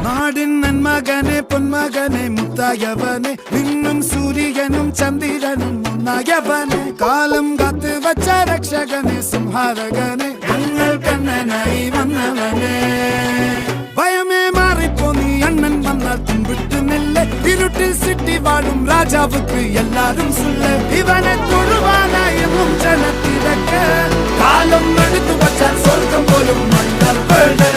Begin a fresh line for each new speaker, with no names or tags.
നാടിൻ നന്മകനെ പൊന്മകനെ മുത്തായവനെ നിന്നും സൂര്യനും ചന്ദ്രനും ഒന്നായവനെ കാലം കാത്ത് വച്ച രക്ഷകനെ സംഹാരകനെ ഞങ്ങൾ കണ്ണനായി വന്നവനെ ഭയമേ മാറിപ്പോ നീ അണ്ണൻ വന്നാൽ തുമ്പിട്ട് നെല്ല് ഇരുട്ടിൽ സിറ്റി വാഴും രാജാവുക്ക് എല്ലാരും സുല്ല് ഇവനെ തൊഴുവാനായും ജനത്തിരക്ക് കാലം എടുത്തു വച്ചാൽ സ്വർഗം പോലും മണ്ണർ വീട്